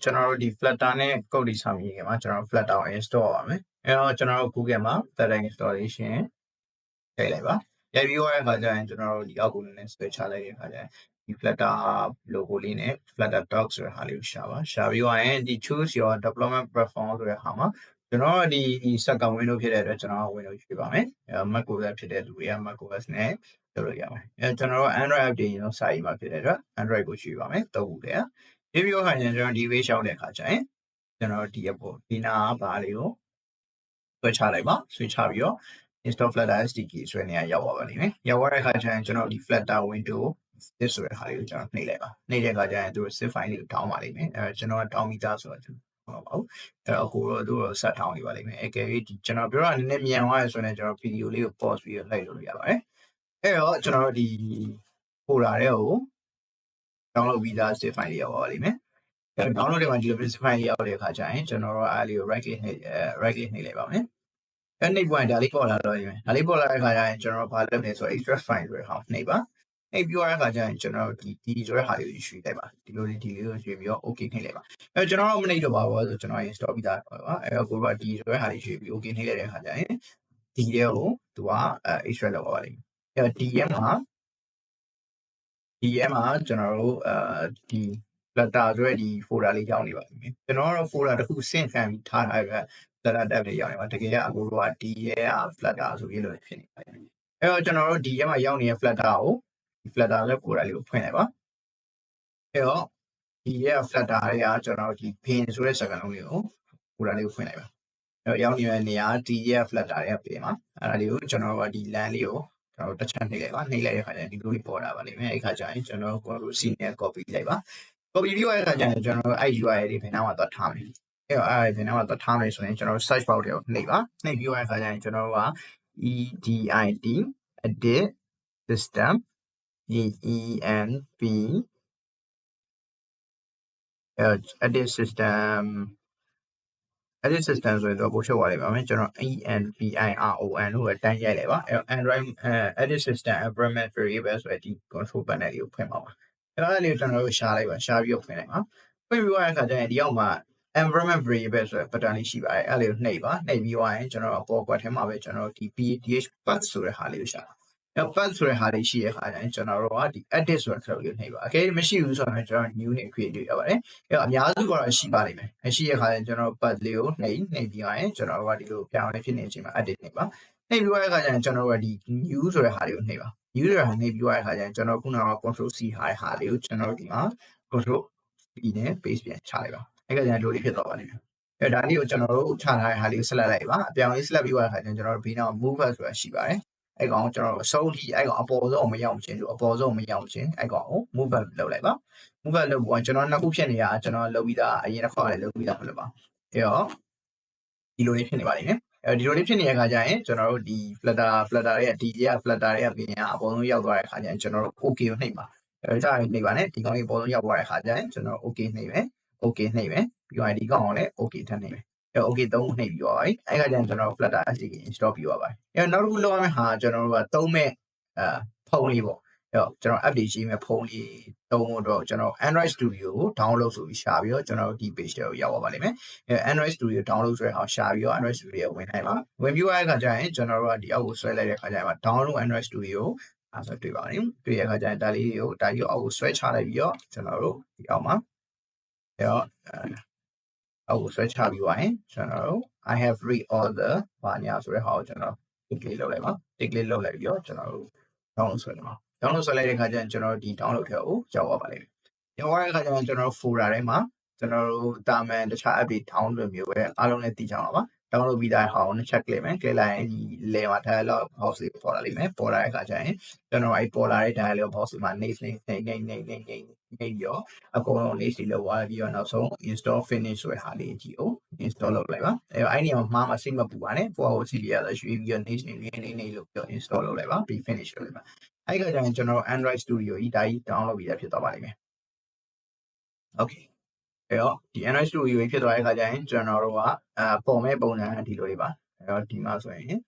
general ဒီ Flutter နဲ့ code တွေဆောင်းရေးမှာကျွန်တော် Flutter ကို install ပါမယ်ကျွန်တော် Google မှာ Flutter installation ထည့်လိုက်ပါရိုက်ပြီးတော့အခါကျရင်ကျွန်တော်ဒီအောက်ကိုလည်း switch ချလိုက်တဲ့အခါကျရင်ဒီ Flutter logo လေးနဲ့ Flutter doc ဆိုတဲ့ဟာလေးကိုရှာပါရှာပြီးတော့ရင်ဒီ choose your deployment platform ဆိုတဲ့ဟာမှာကျွန်တော်ဒီ second window ဖြစ်တဲ့အတွက်ကျွန်တော် window ရွေးပါမယ်macOS ဖြစ်တဲ့လူတွေက macOS နဲ့လုပ်လို့ရပါတယ်ကျွန်တော် Android app တွေကျွန်တော်စာရေးမှာဖြစ်တဲ့အတွက် Android ကိုရွေးပါမယ်တော့ဘူးလေဒီပြီးတော့ခါကျရင်ကျွန်တော်ဒီ way ရှောင်းတဲ့အခါကျရင်ကျွန်တော်ဒီအပေါ်ဒီနာဘာလေးကိုswitch ချလိုက်ပါ switch ချပြီးတော့ install Flutter SDK ဆိုတဲ့နေရာရောက်သွားပါလိမ့်မယ်ရောက်သွားတဲ့အခါကျရင်ကျွန်တော်ဒီ Flutter window this ဆိုတဲ့ဟာလေးကိုကျွန်တော်နှိပ်လိုက်ပါနှိပ်တဲ့အခါကျရင်သူတို့ zip file လေးကို down ပါလိမ့်မယ်ကျွန်တော်က down မိသားဆိုတော့ဟုတ်ပါဘူးကိုတော့သူတို့ဆက်ထောင်းနေပါလိမ့်မယ်ကယ်၍ဒီကျွန်တော်ပြောတာနည်းနည်းမြန်သွားရဆိုရင်ကျွန်တော် video လေးကို pause ပြီးတော့လိုက်လို့ရပါတယ်တော့ကျွန်တော်ဒီ folder တွေကို download ပြီးသား zip file လေးရောက်ပါလိမ့်မယ်download တဲ့မှာဒီလို zip file လေးရောက်တဲ့အခါကျရင်ကျွန်တော်တို့အားလေးကို right click နှိပ်လိုက်ပါမယ်နှိပ်ပွင့်ဒါလေးပေါ်လာတော့ရမယ်ဒါလေးပေါ်လာတဲ့အခါကျရင်ကျွန်တော်ဘာလုပ်လဲဆိုတော့ extract file ဆိုတဲ့ဟာနှိပ်ပါနှိပ်ပြီးတော့အခါကျရင်ကျွန်တော်ဒီဆိုတဲ့ဟာလေးကိုရွှေ့လိုက်ပါဒီလိုလေးကိုရွှေ့ပြီးတော့ okay နှိပ်လိုက်ပါကျွန်တော်မနှိပ်တော့ပါဘူးဆိုကျွန်တော် install ပြီးသားပါကိုကဒီဆိုတဲ့ဟာလေးရွှေ့ပြီး okay နှိပ်လိုက်တဲ့အခါကျရင်ဒီတွေကိုသူကextract လုပ်ပါလိမ့်မယ်ဒီရဲ့မှာကျွန်တော်တို့ဒီ Flutter ဆိုတဲ့ဒီ folder လေးရောက်နေပါလိမ့်မယ်ကျွန်တော်ကတော့ folder တစ်ခုဆင့်ခံပြီးထားထားရတဲ့ Flutter tab လေးရောက်နေပါတကယ်ကအကိုတို့ကဒီရဲ့ Flutter ဆိုပြီးလို့ဖြစ်နေပါတယ်တော့ကျွန်တော်တို့ဒီရဲ့မှာရောက်နေတဲ့ Flutter ကိုဒီ Flutter ရဲ့ folder လေးကိုဖွင့်လိုက်ပါတော့ဒီရဲ့ Flutter တွေကကျွန်တော်ဒီ pin ဆိုတဲ့စကားလုံးလေးကို folder လေးကိုဖွင့်လိုက်ပါရောက်နေတဲ့နေရာဒီရဲ့ Flutter တွေကပြင်ပါအဲ့ဒါလေးကိုကျွန်တော်ကဒီ LAN လေးကိုကျွန်တော်တစ်ချက်နှိပ်လိုက်ပါနှိပ်လိုက်တဲ့အခါကျရင်ဒီလိုလေးပေါ်လာပါလိမ့်မယ်အဲ့ခါကျရင်ကျွန်တော် Ctrl C နဲ့ copy လိုက်ပါ copy ပြီးတဲ့အခါကျရင်ကျွန်တော်အဲ့ URL လေးဘယ်နှမှာသွားထားမယ်အဲ့ဘယ်နှမှာသွားထားမယ်ဆိုရင်ကျွန်တော် search box တွေကိုနှိပ်ပါနှိပ်ပြီးတဲ့အခါကျရင်ကျွန်တော်က edit edit system env edit system ဆိုရင်တော့ပို့ချုပ်သွားလိမ့်မယ်ကျွန်တော် environ လို့ပဲတန်းရိုက်လိုက်ပါအဲ့ Android edit system environment variable ဆိုတဲ့ဒီ control panel လေးကိုဖွင့်ပါပါအဲ့ဒါလေးကိုကျွန်တော်တို့ရှာလိုက်ပါရှာပြီးတော့ဖွင့်လိုက်ပါဖွင့်ပြီးတော့အခါကျရင်ဒီအောက်မှာ environment variable ဆိုတဲ့ pattern လေးရှိပါတယ်အဲ့လေးကိုနှိပ်ပါနှိပ်ပြီးတော့ရင်ကျွန်တော်အပေါ်ကွက်ထဲမှာပဲကျွန်တော်ဒီ pth path ဆိုတဲ့ဟာလေးကိုရှာပါအဲ့ path ဆိုတဲ့ဟာလေးရှိတဲ့အခါကျရင်ကျွန်တော်တို့ကဒီ edit ဆိုတဲ့ခလုပ်လေးနှိပ်ပါအကယ်မရှိဘူးဆိုတော့ကျွန်တော် new နဲ့ create လုပ်ရပါတယ်အဲ့အများစုကတော့ရှိပါလိမ့်မယ်ရှိတဲ့အခါကျရင်ကျွန်တော် path လေးကိုနှိပ်ပြီးတော့ရင်ကျွန်တော်တို့ကဒီလိုပြောင်းလဲဖြစ်နေတဲ့အချိန်မှာ edit နှိပ်ပါနှိပ်ပြီးတော့အခါကျရင်ကျွန်တော်တို့ကဒီ new ဆိုတဲ့ဟာလေးကိုနှိပ်ပါ new ဆိုတဲ့ဟာနှိပ်ပြီးတော့အခါကျရင်ကျွန်တော်ခုနက control C ဟာလေးကိုကျွန်တော်ဒီမှာ control V နဲ့ paste ပြန်ချလိုက်ပါအဲ့ကကျရင်လိုလေးဖြစ်သွားပါလိမ့်မယ်အဲ့ဒါလေးကိုကျွန်တော်တို့ချထားတဲ့ဟာလေးကိုဆက်လက်လိုက်ပါအပြောင်းလေးဆက်လက်ပြီးတော့အခါကျရင်ကျွန်တော်တို့ဘေးနောက် move ဆိုတာရှိပါတယ်အဲ့ကောင်ကျွန်တော်အဆုံးထိအဲ့ကောင်အပေါ်ဆုံးမရောက်ချင်းအပေါ်ဆုံးမရောက်ချင်းအဲ့ကောင်ကို move လုပ်လိုက်ပါ move လုပ်ပြီးကျွန်တော်နှစ်ခုဖြစ်နေတာကျွန်တော်လုပ်ပြီးသားအရင်တစ်ခါလည်းလုပ်ပြီးသားမလုပ်ပါအဲ့တော့ဒီလိုလေးဖြစ်နေပါလိမ့်မယ်ဒီလိုလေးဖြစ်နေတဲ့အခါကျရင်ကျွန်တော်တို့ဒီ Flutter ရဲ့ဒီရဲ့ Flutter ရဲ့ပြင်ကအပေါ်ဆုံးရောက်သွားတဲ့အခါကျရင်ကျွန်တော်တို့ okay ကိုနှိပ်ပါကြာရင်နှိပ်ပါနဲ့ဒီကောင်လေးအပေါ်ဆုံးရောက်သွားတဲ့အခါကျရင်ကျွန်တော် okay နှိပ်မယ် okay နှိပ်မယ်ပြီးတော့ဒီကောင်ကိုလည်း okay ထပ်နှိပ်မယ်okay 3ခုနှိပ်ပြီးသွားပြီအဲ့ခါကျရင်ကျွန်တော် Flutter SDK install ပြီးသွားပါတယ်နောက်တစ်ခုလုပ်ရမယ့်ဟာကျွန်တော်တို့ကသုံးမဲ့ဖုန်းလေးပေါ့ကျွန်တော် update ရေးမဲ့ဖုန်းလေးသုံးဖို့တော့ကျွန်တော် Android Studio ကို download ဆိုပြီးရှာပြီးတော့ကျွန်တော်ဒီ page တွေကိုရောက်ပါလိမ့်မယ်Android Studio download ဆိုတဲ့ဟာရှာပြီးတော့ Android Studio ကိုဝင်နိုင်ပါဝင်ပြီးတဲ့အခါကျရင်ကျွန်တော်တို့ကဒီအောက်ကိုဆွဲလိုက်တဲ့အခါကျရင် download Android Studio အဲ့ဆိုတွေ့ပါလိမ့်တွေ့ရတဲ့အခါကျရင်ဒါလေးကိုအောက်ကိုဆွဲချလိုက်ပြီးတော့ကျွန်တော်တို့ဒီအောက်မှာအောက်ကိုဆွဲချပြီးသွားရင်ကျွန်တော်တို့ I have read all the ဘာညာဆိုတဲ့ဟာကိုကျွန်တော် tick လေးလုပ်လိုက်ပါ tick လေးလုပ်လိုက်ပြီးတော့ကျွန်တော်တို့ download ဆွဲလိုက်ပါ download ဆွဲလိုက်တဲ့အခါကျရင်ကျွန်တော်ဒီ download ထဲကိုရောက်သွားပါလိမ့်မယ်ရောက်သွားတဲ့အခါကျရင်ကျွန်တော် folder ထဲမှာကျွန်တော်တို့တာမန်တခြား update download မျိုးပဲအားလုံးလည်းသိကြအောင်ပါ download ပြီးတဲ့ဟာကိုနှစ်ချက် click မယ် click လိုက်ရင်ဒီ layer dialog box လေးပေါ်လာလိမ့်မယ်ပေါ်လာတဲ့အခါကျရင်ကျွန်တော်အဲ့ပေါ်လာတဲ့ dialog box မှာ next ရောအကုန်လုံး next လောက်သွားပြီးတော့နောက်ဆုံး install finish ဆိုတဲ့ဟာလေးကြီးကို install လုပ်လိုက်ပါအဲ့ဒီမှာမှားမှစိတ်မပူပါနဲ့ကိုယ့်ကိုစီးရတာရွှေ့ပြီးတော့ next လို့ပြော install လုပ်လိုက်ပါပြီး finish လုပ်လိုက်ပါအဲ့ကကျရင်ကျွန်တော် Android Studio ကြီးဒါကြီး download ပြီးဖြစ်သွားပါလိမ့်မယ် okay အဲ့တော့ဒီ Android Studio ကြီးဖြစ်သွားတဲ့အခါကျရင်ကျွန်တော်တို့ကပုံမဲ့ပုံစံဒီလိုလေးပါအဲ့တော့ဒီမှာဆိုရင်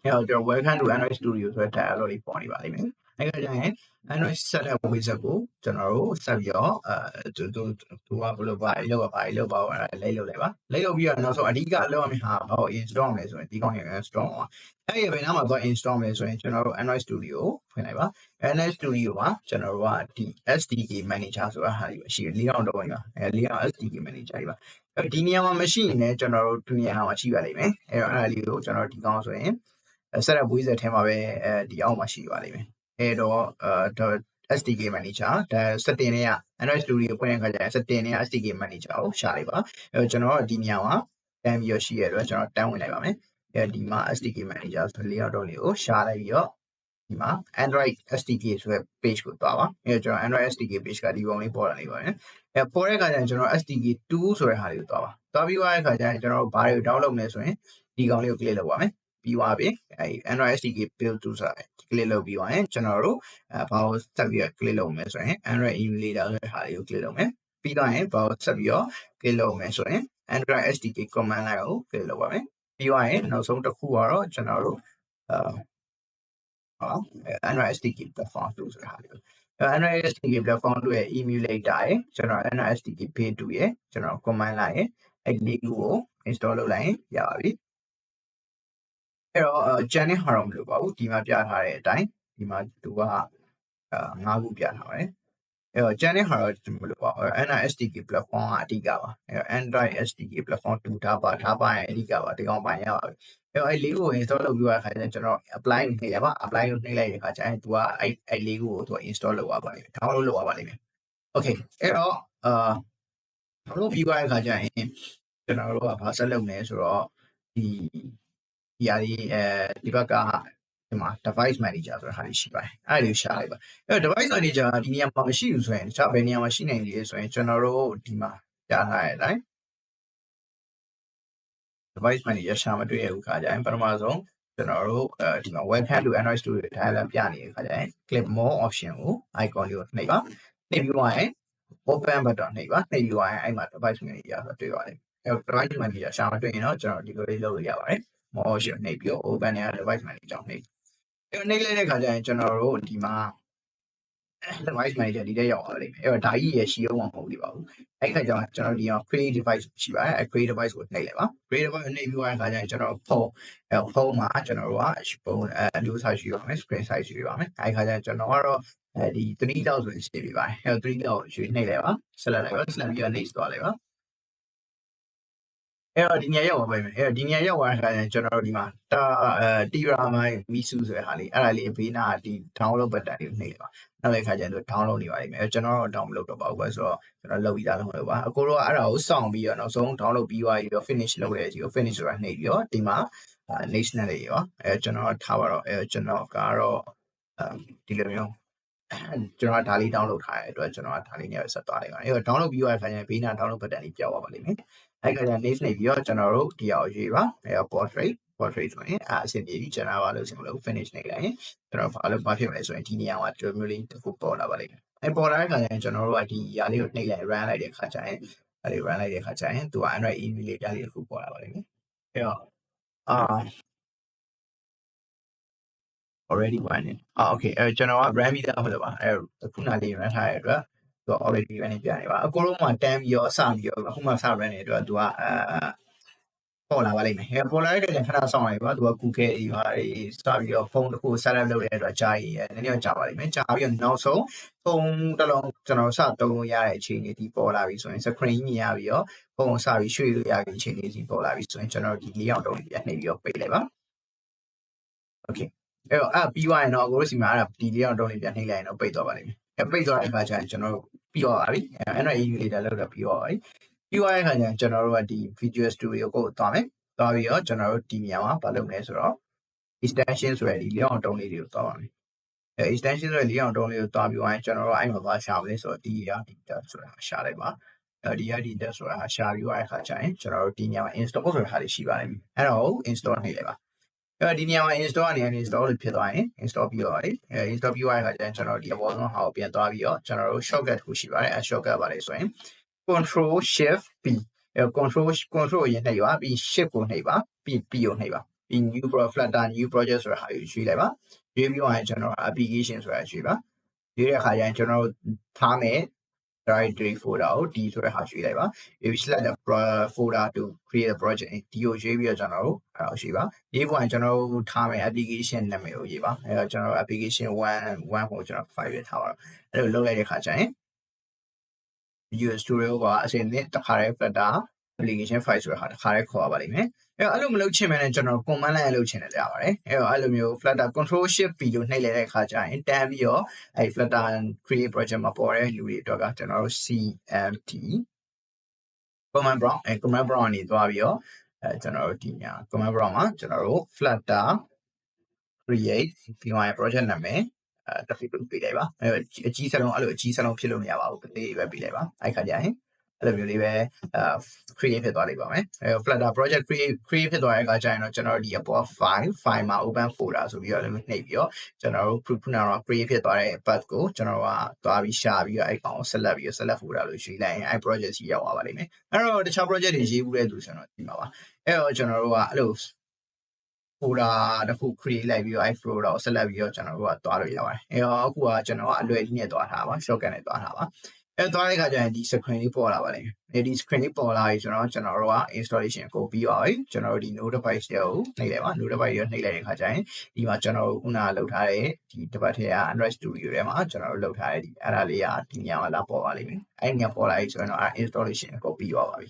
အဲ့တော့ကျွန်တော် welcome to Android Studio ဆိုတဲ့ dialog လေးပေါ်နေပါလိမ့်မယ်အဲ့ကကျရင် Android setup wizard ကိုကျွန်တော်တို့ဆက်ပြီးတော့သူကဘယ်လိုပါလောက်ပါလိုက်လုပ်လိုက်ပါလိုက်လုပ်ပြီးတော့နောက်ဆုံးအဓိကအလုပ်ရမယ့်ဟာဘာကို install မယ်ဆိုရင်ဒီကောင်ကို install ပါအဲ့ဒီဘယ်နားမှာသွား install မယ်ဆိုရင်ကျွန်တော်တို့ Android Studio ကိုဖွင့်လိုက်ပါ Android Studio မှာကျွန်တော်တို့ကဒီ SDK manager ဆိုတာဟာတွေရှိတယ်၄အောင်တော့ပါ၄အောင် SDK manager တွေပါဒီနေရာမှာမရှိရင်လည်းကျွန်တော်တို့ဒီနေရာမှာရှိပါလိမ့်မယ်အဲ့ဒါလေးကိုကျွန်တော်ဒီကောင်ဆိုရင် setup wizard ထဲမှာပဲဒီအောက်မှာရှိပါလိမ့်မယ်အဲ့တော့ SDK manager ဒါ setting တွေက Android Studio ဖွင့်တဲ့အခါကျရင် setting တွေက SDK manager ကိုရှာလိုက်ပါအဲ့တော့ကျွန်တော်ဒီနေရာမှာတန်းပြီးရရှိရတော့ကျွန်တော်တန်းဝင်လိုက်ပါမယ်အဲဒီမှာ SDK manager ဆိုလေးတော့လေးကိုရှာလိုက်ပြီးတော့ဒီမှာ Android SDK ဆိုတဲ့ page ကိုသွားပါအဲကျွန်တော် Android SDK page ကဒီပုံလေးပေါ်လာနေပါတယ်အဲပေါ်တဲ့အခါကျရင်ကျွန်တော် SDK 2ဆိုတဲ့ဟာလေးကိုသွားပါသွားပြီးသွားတဲ့အခါကျရင်ကျွန်တော်တို့ဘာတွေကို download လုပ်လဲဆိုရင်ဒီကောင်လေးကို click လုပ်ပါမယ်ပြီးသွားပြီအဲ Android SDK build to ဆိုတဲ့ click လုပ်ပြီးသွားရင်ကျွန်တော်တို့ဘာကိုဆက်ပြီး click လုပ်မယ်ဆိုရင် Android emulator ဆိုတဲ့ဟာလေးကို click လုပ်မယ်ပြီးသွားရင်ဘာကိုဆက်ပြီးတော့ click လုပ်မယ်ဆိုရင် Android SDK command line ကို click လုပ်ပါမယ်ပြီးသွားရင်နောက်ဆုံးတစ်ခုကတော့ကျွန်တော်တို့Android SDK platform 2ဆိုတာဟာလေးAndroid SDK platform 2ရဲ့ emulator ရဲ့ကျွန်တော် Android SDK page 2ရဲ့ကျွန်တော် command line ရဲ့အဲ့ဒီလေးကို install လုပ်လိုက်ရင်ရပါပြီအဲ့တော့ channel ဟာတော့မလို့ပါဘူးဒီမှာပြထားတဲ့အတိုင်းဒီမှာသူက5ခုပြထားပါတယ်အဲ့တော့ channel ဟာတော့မလို့ပါဘူး Android SDK platform ကအဓိကပါအဲ့တော့ Android SDK platform 2ထားပါရင်အဓိကပါဒီကောင်ပိုင်ရပါပြီအဲ့တော့အဲ့လေးကို install လုပ်ပြီးရတဲ့အခါကျရင်ကျွန်တော် apply နှိပ်ရပါ apply ကိုနှိပ်လိုက်တဲ့အခါကျရင်သူကအဲ့လေးကိုသူက install လုပ်ရပါလိမ့်မယ် download လုပ်ရပါလိမ့်မယ် okay အဲ့တော့download ပြီးသွားတဲ့အခါကျရင်ကျွန်တော်တို့ကဘာဆက်လုပ်မလဲဆိုတော့ဒီဟာဒီဘက်ကဒီမှာ device manager ဆိုတာဟာရှိပါတယ်အဲ့ဒါကိုရှာလိုက်ပါအဲ့တော့ device manager ဒီနေရာမှာမရှိဘူးဆိုရင်တခြားဘယ်နေရာမှာရှိနိုင်လဲဆိုရင်ကျွန်တော်တို့ဒီမှာပြထားရတဲ့အတိုင်း device manager ရှာမတွေ့ရဘူးခါကြရင်ပထမဆုံးကျွန်တော်တို့ဒီမှာ welcome to Android Studio ထားလာပြနေတဲ့ခါကြရင် click more option ကို icon လေးကိုနှိပ်ပါနှိပ်ပြီးသွားရင် open button နှိပ်ပါနှိပ်ပြီးသွားရင်အဲ့မှာ device manager ဆိုတွေ့ပါတယ်အဲ့ device manager ရှာမတွေ့ရင်တော့ကျွန်တော်ဒီလိုလေးလုပ်လို့ရပါတယ် more option နှိပ်ပြီး open ရ device manager နှိပ်အဲ့နှိပ်လိုက်တဲ့ခါကျရင်ကျွန်တော်တို့ဒီမှာ device manager ဒီတက်ရောက်သွားလိမ့်မယ်အဲ့တော့ဒါကြီးရရှိအောင်မဟုတ်သေးပါဘူးအဲ့ခါကျတော့ကျွန်တော်ဒီအောင် create device ရှိပါတယ်အဲ့ create device ကိုနှိပ်လိုက်ပါ create device ကိုနှိပ်ပြီးသွားတဲ့ခါကျရင်ကျွန်တော်ဖုန်းမှာကျွန်တော်တို့ကဖုန်းအမျိုးအစားရှိပါမယ် screen size ရှိပါမယ်အဲ့ခါကျရင်ကျွန်တော်ကတော့ဒီ3000ဆိုရင်ရှိပြီပါတယ်အဲ့တော့3000ကိုရွှေ့နှိပ်လိုက်ပါဆက်လက်လိုက်ပါဆက်လက်ပြီးတော့ next သွားလိုက်ပါအဲ့တော့ဒီနေရာရောက်ပါမယ်အဲ့တော့ဒီနေရာရောက်သွားတဲ့အခါကျရင်ကျွန်တော်တို့ဒီမှာတီရာမိုင်းမီဆူဆိုတဲ့ဟာလေးအဲ့ဒါလေးဘေးနာဒီ download button လေးကိုနှိပ်လိုက်ပါနောက်လိုက်ခါကျရင်သူ download နေပါလိမ့်မယ်အဲ့ကျွန်တော်တော့ download လုပ်တော့ပါဘူးဆိုတော့ကျွန်တော်လုပ်ပြီးသားလုံးလုပ်ပါအကိုတော့အဲ့ဒါကိုစောင့်ပြီးတော့နောက်ဆုံး download ပြီးသွားပြီးတော့ finish လုပ်တဲ့အချိန်ကို finish ဆိုတာနှိပ်ပြီးတော့ဒီမှာ next နဲ့လေးရောအဲ့ကျွန်တော်ထားပါတော့အဲ့ကျွန်တော်ကတော့ဒီလိုမျိုးကျွန်တော်ဒါလေး download ထားတဲ့အတွက်ကျွန်တော်ဒါလေးနဲ့ဆက်သွားလိုက်ပါအဲ့တော့ download ပြီးသွားတဲ့ခါကျရင်ဘေးနာ download button လေးပြောက်သွားပါလိမ့်မယ်အဲ့ကလည်း next နေပြီးတော့ကျွန်တော်တို့ဒီအောင်ရွေးပါအဲ့ portrait ဆိုရင်အဆင်ပြေပြီကျွန်တော်ဘာလို့ဆိုမလို့ finish နေလိုက်ရင်ကျွန်တော်ဘာဖြစ်မလဲဆိုရင်ဒီနေရာမှာဒီမျိုးလေးတစ်ခုပေါ်လာပါလိမ့်မယ်အဲ့ပေါ်လာတဲ့ခါကျရင်ကျွန်တော်တို့ကဒီຢာလေးကိုနှိပ်လိုက် run လိုက်တဲ့ခါကျရင်အဲ့ဒီ run လိုက်တဲ့ခါကျရင်သူက Android emulator လေးတစ်ခုပေါ်လာပါလိမ့်မယ်အဲ့တော့already running okay အဲ့ကျွန်တော်က run ပြီးသားမလို့ပါအဲ့ခုနလေး run ထားရတဲ့အတွက်သူက already running ပြနေပါအကိုလုံးမှာတန်းပြီးတော့အစပြီးတော့အခုမှစ run နေတဲ့အတွက်သူကပေါ်လာပါလိမ့်မယ်ပေါ်လာတဲ့ခါခဏဆောင်လိုက်ပါသူက Google တွေပါစပြီးတော့ဖုန်းတစ်ခု set up လုပ်တဲ့အတွက်ကြာရည်နည်းနည်းတော့ကြာပါလိမ့်မယ်ကြာပြီးတော့နောက်ဆုံးဖုန်းတစ်လုံးကျွန်တော်စသုံးလို့ရတဲ့အချိန်လေးဒီပေါ်လာပြီဆိုရင် screen မြင်ရပြီးတော့ဖုန်းစပြီးရွှေ့လို့ရတဲ့အချိန်လေးဒီပေါ်လာပြီဆိုရင်ကျွန်တော်ဒီလေးအောင်တုံးပြန်နှိပ်ပြီးတော့ပိတ်လိုက်ပါ okay အဲ့တော့ပြီးသွားရင်တော့ကိုတို့စီမှာအဲ့ဒါဒီလေးအောင်တုံးလေးပြန်နှိပ်လိုက်ရင်တော့ပိတ်သွားပါလိမ့်မယ်အဲ့ပိတ်သွားတဲ့အခါကျရင်ကျွန်တော်တို့ပြီးသွားပါပြီအဲ့တော့ emulator လောက်တော့ပြီးသွားပါပြီပြီးသွားတဲ့အခါကျရင်ကျွန်တော်တို့ကဒီ Visual Studio ကိုသွားမယ်သွားပြီးတော့ကျွန်တော်တို့ဒီနေရာမှာဘာလုပ်မလဲဆိုတော့ extension ဆိုရယ်ဒီလေးအောင်တုံးလေးတွေကိုသွားပါမယ်အဲ extension ဆိုရယ်လေးအောင်တုံးလေးကိုသွားပြီးရင်ကျွန်တော်တို့အဲ့မှာဘာရှာမလဲဆိုတော့ဒီ data ဆိုတာရှာလိုက်ပါဒီ data ဆိုတာရှာပြီးသွားတဲ့အခါကျရင်ကျွန်တော်တို့ဒီနေရာမှာ install ဆိုတာတွေရှိပါလိမ့်မယ်အဲ့တော့ install နှိပ်လိုက်ပါဒီနေရာမှာ install အနေနဲ့ install လို့ဖြစ်သွားရင် install ပြီးတော့install ပြီးသွားတဲ့အခါကျရင်ကျွန်တော်ဒီအပေါ်ဆုံးဟာကိုပြန်သွားပြီးတော့ကျွန်တော်တို့ shortcut ကိုရှိပါတယ်အဲ shortcut ပါလေဆိုရင် control shift p control ရနှိပ်ပါပြီး shift ကိုနှိပ်ပါပြီး p ကိုနှိပ်ပါပြီး new flutter new project ဆိုတာဟာကိုရွေးလိုက်ပါရွေးပြီးတော့ကျွန်တော် application ဆိုတာရွေးပါ ရွေးတဲ့အခါကျရင်ကျွန်တော်တို့ထားမယ် directory folder ကိုဒီဆိုတဲ့ဟာရွေးလိုက်ပါ if select the folder to create a project ဒီကိုရွေးပြီးတော့ကျွန်တော်တို့အဲ့ဒါရှိပါရေးဖို့ကျွန်တော်တို့ထားမယ် application နာမည်ကိုရေးပါအဲ့တော့ကျွန်တော်တို့ application 1ကိုကျွန်တော် file ရထားပါတော့အဲ့လိုလုပ်လိုက်တဲ့အခါကျရင် Visual Studio ကအစဉ်နဲ့တစ်ခါတည်း Flutter application file ဆိုတာဟာတစ်ခါတည်းခေါ်ရပါလိမ့်မယ်အဲ့လိုမလုပ်ချင်မဲနဲ့ကျွန်တော် command line လုပ်ချင်တယ်ရပါတယ်အဲ့လိုမျိုး Flutter control shift ပြီးလို့နှိပ်လိုက်တဲ့အခါကျရင်တန်းပြီးတော့အဲ့ Flutter create project မှာပေါ်တဲ့လူတွေအတွက်ကကျွန်တော်တို့ cmd command prompt command prompt ကနေသွားပြီးတော့ကျွန်တော်တို့ဒီညာ command prompt မှာကျွန်တော်တို့ Flutter create ပြီးတော့ project နာမည်တစ်ခုပေးလိုက်ပါအကြီးစလုံးအဲ့လိုအကြီးစလုံးဖြစ်လို့မရပါဘူးသေးပဲပေးလိုက်ပါအဲ့ခါကျရင်အဲ့လိုမျိုးလေးပဲ create ဖြစ်သွားလိမ့်ပါမယ်Flutter project create ဖြစ်သွားတဲ့အခါကျရင်တော့ကျွန်တော်ဒီအပေါ် file မှာ open folder ဆိုပြီးတော့လည်းနှိပ်ပြီးတော့ကျွန်တော်တို့ခုနက create ဖြစ်သွားတဲ့ path ကိုကျွန်တော်ကသွားပြီးရှာပြီးတော့အဲ့ကောင်ကို select ပြီးတော့ select folder လို့ရွေးလိုက်ရင်အဲ့ project ကြီးရောက်သွားပါလိမ့်မယ်အဲ့တော့တခြား project တွေရေးဘူးတဲ့သူဆိုတော့ဒီမှာပါအဲ့တော့ကျွန်တော်တို့ကအဲ့လို folder တစ်ခု create လိုက်ပြီးတော့အဲ့ folder ကို select ပြီးတော့ကျွန်တော်တို့ကသွားလို့ရပါတယ်အဲ့တော့အခုကကျွန်တော်ကအလွယ်ကြီးနဲ့သွားထားပါ shortcut နဲ့သွားထားပါအဲ့သွားတဲ့အခါကျရင်ဒီ screen လေးပေါ်လာပါလိမ့်မယ်ဒီ screen လေးပေါ်လာပြီဆိုတော့ကျွန်တော်တို့က installation ကိုပြီးပါပြီကျွန်တော်တို့ဒီ node device တွေကိုနှိပ်လိုက်ပါ node device တွေနှိပ်လိုက်တဲ့အခါကျရင်ဒီမှာကျွန်တော်တို့ခုနကလုပ်ထားတဲ့ဒီတစ်ပတ်ထဲက Android Studio ထဲမှာကျွန်တော်တို့လုပ်ထားတဲ့ဒီအဲ့ဒါလေးကဒီညမှာလာပေါ်ပါလိမ့်မယ်အဲ့ညပေါ်လာပြီဆိုရင်တော့ installation ကိုပြီးပါပြီ